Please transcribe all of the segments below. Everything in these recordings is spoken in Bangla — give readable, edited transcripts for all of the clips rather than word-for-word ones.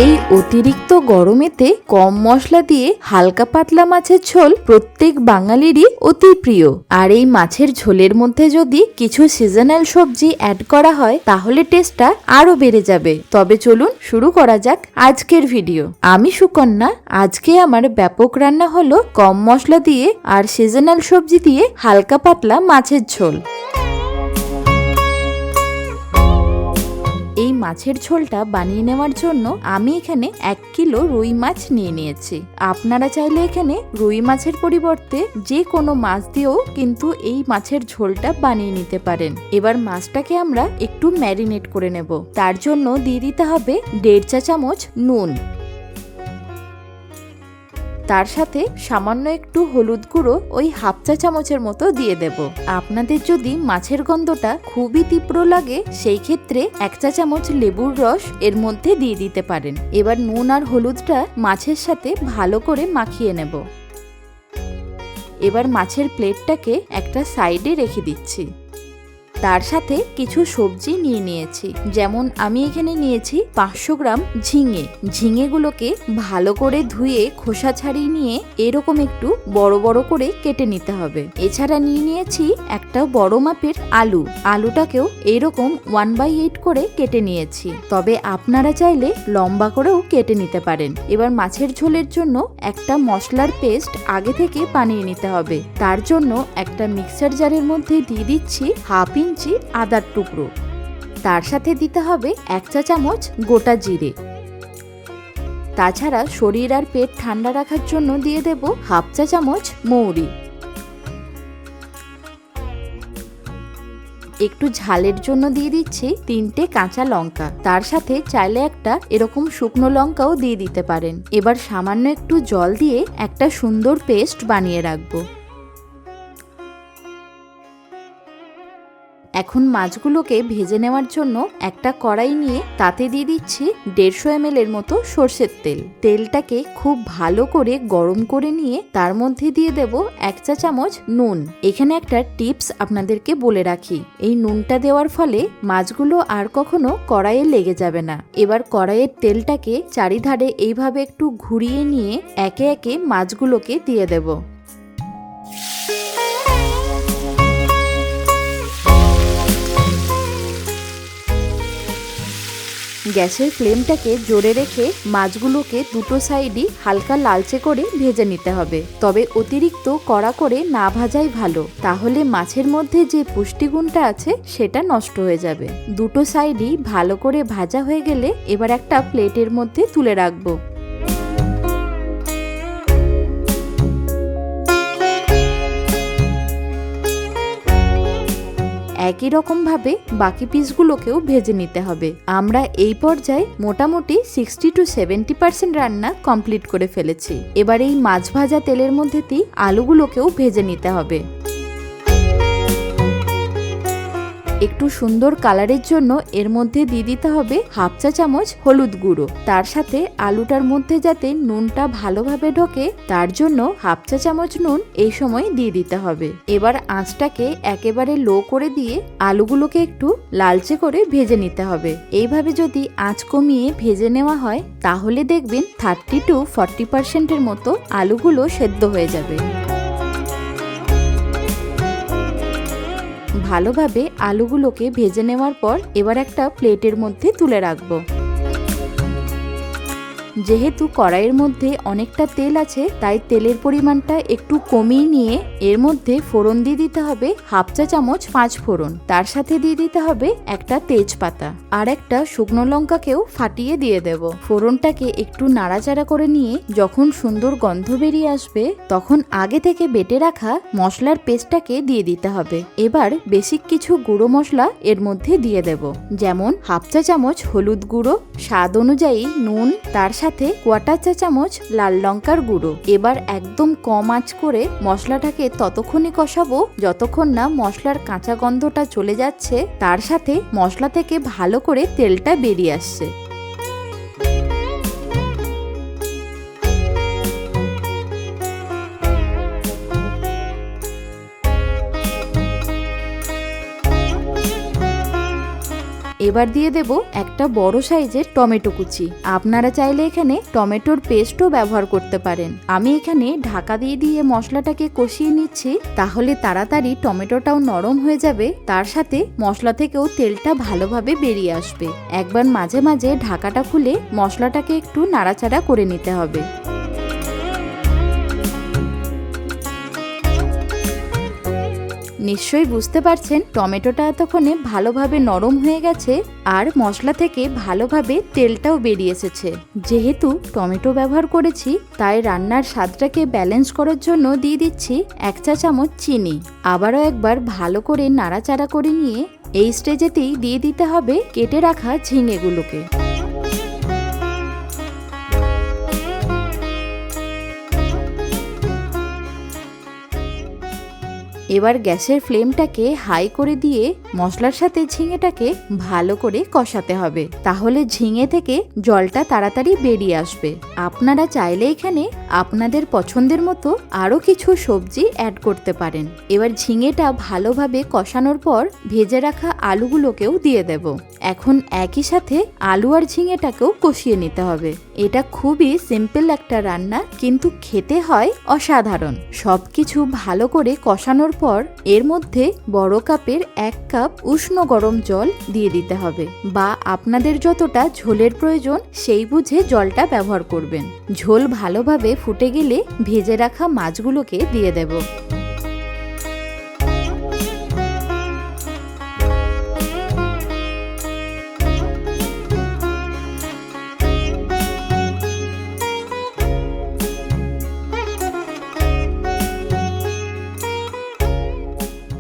এই অতিরিক্ত গরমেতে কম মশলা দিয়ে হালকা পাতলা মাছের ঝোল প্রত্যেক বাঙালিরই অতি প্রিয়। আর এই মাছের ঝোলের মধ্যে যদি কিছু সিজনাল সবজি অ্যাড করা হয় তাহলে টেস্টটা আরো বেড়ে যাবে। তবে চলুন শুরু করা যাক আজকের ভিডিও। আমি সুকন্যা। আজকে আমার ব্যাপক রান্না হলো কম মশলা দিয়ে আর সিজনাল সবজি দিয়ে হালকা পাতলা মাছের ঝোল। এই মাছের ঝোলটা বানিয়ে নেওয়ার জন্য আমি এখানে 1 কিলো রুই মাছ নিয়ে নিয়েছি। আপনারা চাইলে এখানে রুই মাছের পরিবর্তে যে কোনো মাছ দিয়েও কিন্তু এই মাছের ঝোলটা বানিয়ে নিতে পারেন। এবার মাছটাকে আমরা একটু ম্যারিনেট করে নেব। তার জন্য দিয়ে দিতে হবে 1.5 চা চামচ নুন, তার সাথে সামান্য একটু হলুদ গুঁড়ো ওই 1/2 চা চামচের মতো দিয়ে দেব। আপনাদের যদি মাছের গন্ধটা খুবই তীব্র লাগে সেই ক্ষেত্রে 1 চা চামচ লেবুর রস এর মধ্যে দিয়ে দিতে পারেন। এবার নুন আর হলুদটা মাছের সাথে ভালো করে মাখিয়ে নেব। এবার মাছের প্লেটটাকে একটা সাইডে রেখে দিচ্ছি। তার সাথে কিছু সবজি নিয়ে নিয়েছি। যেমন আমি এখানে নিয়েছি 500 গ্রাম ঝিঙে। ঝিঙেগুলোকে ভালো করে ধুয়ে খোসা ছাড়িয়ে নিয়ে এরকম একটু বড় বড় করে কেটে নিতে হবে। এছাড়া নিয়ে নিয়েছি একটা বড় মাপের আলু। আলুটাকেও এরকম 1/8 করে কেটে নিয়েছি। তবে আপনারা চাইলে লম্বা করেও কেটে নিতে পারেন। এবার মাছের ঝোলের জন্য একটা মশলার পেস্ট আগে থেকে বানিয়ে নিতে হবে। তার জন্য একটা মিক্সার জারের মধ্যে দিয়ে দিচ্ছি 1/2 ইঞ্চি আদার টুকরো। তার সাথে দিতে হবে 1 চা চামচ গোটা জিরে। তাছাড়া শরীর আর পেট ঠান্ডা রাখার জন্য দিয়ে দেব 1/2 চা চামচ মৌরি। একটু ঝালের জন্য দিয়ে দিচ্ছি 3টে কাঁচা লঙ্কা। তার সাথে চাইলে একটা এরকম শুকনো লঙ্কাও দিয়ে দিতে পারেন। এবার সামান্য একটু জল দিয়ে একটা সুন্দর পেস্ট বানিয়ে রাখবো। এখন মাছগুলোকে ভেজে নেওয়ার জন্য একটা কড়াই নিয়ে তাতে দিয়ে দিচ্ছি 150 ml এর মতো সর্ষের তেল। তেলটাকে খুব ভালো করে গরম করে নিয়ে তার মধ্যে দিয়ে দেব 1 চা চামচ নুন। এখানে একটা টিপস আপনাদেরকে বলে রাখি, এই নুনটা দেওয়ার ফলে মাছগুলো আর কখনো কড়াইয়ে লেগে যাবে না। এবার কড়াইয়ের তেলটাকে চারিধারে এইভাবে একটু ঘুরিয়ে নিয়ে একে একে মাছগুলোকে দিয়ে দেব। গ্যাসের ফ্লেমটাকে জোরে রেখে মাছগুলোকে দুটো সাইডই হালকা লালচে করে ভেজে নিতে হবে। তবে অতিরিক্ত কড়া করে না ভাজাই ভালো, তাহলে মাছের মধ্যে যে পুষ্টিগুণটা আছে সেটা নষ্ট হয়ে যাবে। দুটো সাইডই ভালো করে ভাজা হয়ে গেলে এবার একটা প্লেটের মধ্যে তুলে রাখবো। একই রকম ভাবে বাকি পিসগুলোকেও ভেজে নিতে হবে। আমরা এই পর্যায়ে মোটামুটি 60 to 70% রান্না কমপ্লিট করে ফেলেছি। এবার এই মাছ ভাজা তেলের মধ্যেতেই আলুগুলোকেও ভেজে নিতে হবে। একটু সুন্দর কালারের জন্য এর মধ্যে দিয়ে দিতে হবে 1/2 চা চামচ হলুদ গুঁড়ো। তার সাথে আলুটার মধ্যে যাতে নুনটা ভালোভাবে ঢোকে তার জন্য 1/2 চা চামচ নুন এই সময় দিয়ে দিতে হবে। এবার আঁচটাকে একেবারে লো করে দিয়ে আলুগুলোকে একটু লালচে করে ভেজে নিতে হবে। এইভাবে যদি আঁচ কমিয়ে ভেজে নেওয়া হয় তাহলে দেখবেন 30 to 40% এর মতো আলুগুলো সেদ্ধ হয়ে যাবে। ভালোভাবে আলুগুলোকে ভেজে নেওয়ার পর এবার একটা প্লেটের মধ্যে তুলে রাখবো। যেহেতু কড়াইয়ের মধ্যে অনেকটা তেল আছে তাই তেলের পরিমাণটা একটু কমিয়ে নিয়ে এর মধ্যে ফোড়ন দিয়ে দিতে হবে 1/2 চা চামচ 5 ফোড়ন। তার সাথে দিয়ে দিতে হবে একটা তেজপাতা আর একটা শুকনো লঙ্কাকেও ফাটিয়ে দিয়ে দেব। ফোড়নটাকে একটু নাড়াচাড়া করে নিয়ে যখন সুন্দর গন্ধ বেরিয়ে আসবে তখন আগে থেকে বেটে রাখা মশলার পেস্টটাকে দিয়ে দিতে হবে। এবার বেসিক কিছু গুঁড়ো মশলা এর মধ্যে দিয়ে দেব, যেমন 1/2 চা চামচ হলুদ গুঁড়ো, স্বাদ অনুযায়ী নুন, তার সাথে 1/4 চা চামচ লাল লঙ্কার গুঁড়ো। এবার একদম কম আঁচ করে মশলাটাকে ততক্ষণই কষাবো যতক্ষণ না মশলার কাঁচা গন্ধটা চলে যাচ্ছে, তার সাথে মশলা থেকে ভালো করে তেলটা বেরিয়ে আসছে। এবার দিয়ে দেব একটা বড় সাইজের টমেটো কুচি। আপনারা চাইলে এখানে টমেটোর পেস্টও ব্যবহার করতে পারেন। আমি এখানে ঢাকা দিয়ে মশলাটাকে কষিয়ে নিচ্ছি, তাহলে তাড়াতাড়ি টমেটোটাও নরম হয়ে যাবে, তার সাথে মশলা থেকেও তেলটা ভালোভাবে বেরিয়ে আসবে। একবার মাঝে মাঝে ঢাকাটা খুলে মশলাটাকে একটু নাড়াচাড়া করে নিতে হবে। নিশ্চয়ই বুঝতে পারছেন টমেটোটা এতক্ষণে ভালোভাবে নরম হয়ে গেছে আর মশলা থেকে ভালোভাবে তেলটাও বেরিয়ে এসেছে। যেহেতু টমেটো ব্যবহার করেছি তাই রান্নার স্বাদটাকে ব্যালেন্স করার জন্য দিয়ে দিচ্ছি 1 চা চামচ চিনি। আবারও একবার ভালো করে নাড়াচাড়া করে নিয়ে এই স্টেজেতেই দিয়ে দিতে হবে কেটে রাখা ঝিঙেগুলোকে। এবার গ্যাসের ফ্লেমটাকে হাই করে দিয়ে মশলার সাথে ঝিঙেটাকে ভালো করে কষাতে হবে, তাহলে ঝিঙে থেকে জলটা তাড়াতাড়ি বেরিয়ে আসবে। আপনারা চাইলে এখানে আপনাদের পছন্দের মতো আরও কিছু সবজি অ্যাড করতে পারেন। এবার ঝিঙেটা ভালোভাবে কষানোর পর ভেজে রাখা আলুগুলোকেও দিয়ে দেব। এখন একই সাথে আলু আর ঝিঙেটাকেও কষিয়ে নিতে হবে। এটা খুবই সিম্পল একটা রান্না, কিন্তু খেতে হয় অসাধারণ। সবকিছু ভালো করে কষানোর পর এর মধ্যে বড় কাপের 1 কাপ উষ্ণ গরম জল দিয়ে দিতে হবে, বা আপনাদের যতটা ঝোলের প্রয়োজন সেই বুঝে জলটা ব্যবহার করবেন। ঝোল ভালোভাবে ফুটে গেলে ভেজে রাখা মাছগুলোকে দিয়ে দেব।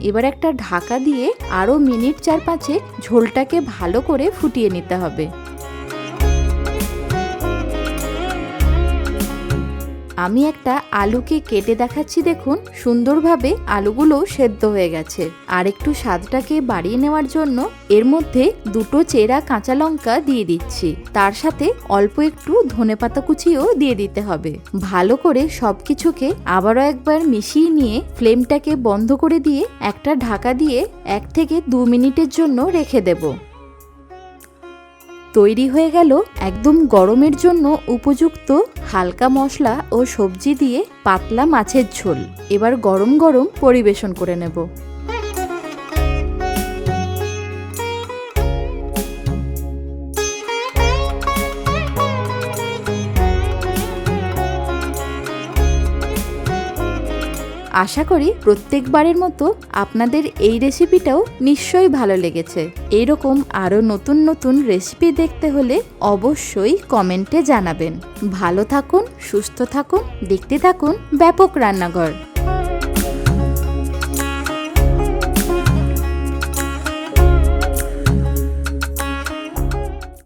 এবার একটা ঢাকা দিয়ে আরও মিনিট 4-5 ঝোলটাকে ভালো করে ফুটিয়ে নিতে হবে। আমি একটা আলুকে কেটে দেখাচ্ছি, দেখুন সুন্দরভাবে আলুগুলো সেদ্ধ হয়ে গেছে। আর একটু স্বাদটাকে বাড়িয়ে নেওয়ার জন্য এর মধ্যে 2 চেরা কাঁচা লঙ্কা দিয়ে দিচ্ছি, তার সাথে অল্প একটু ধনেপাতা কুচিও দিয়ে দিতে হবে। ভালো করে সবকিছুকে আবারও একবার মিশিয়ে নিয়ে ফ্লেমটাকে বন্ধ করে দিয়ে একটা ঢাকা দিয়ে 1 থেকে 2 মিনিটের জন্য রেখে দেব। তৈরি হয়ে গেল একদম গরমের জন্য উপযুক্ত হালকা মশলা ও সবজি দিয়ে পাতলা মাছের ঝোল। এবার গরম গরম পরিবেশন করে নেব। আশা করি প্রত্যেকবারের মতো আপনাদের এই রেসিপিটাও নিশ্চয়ই ভালো লেগেছে। এইরকম আরও নতুন নতুন রেসিপি দেখতে হলে অবশ্যই কমেন্টে জানাবেন। ভালো থাকুন, সুস্থ থাকুন, দেখতে থাকুন ব্যাপক রান্নাঘর।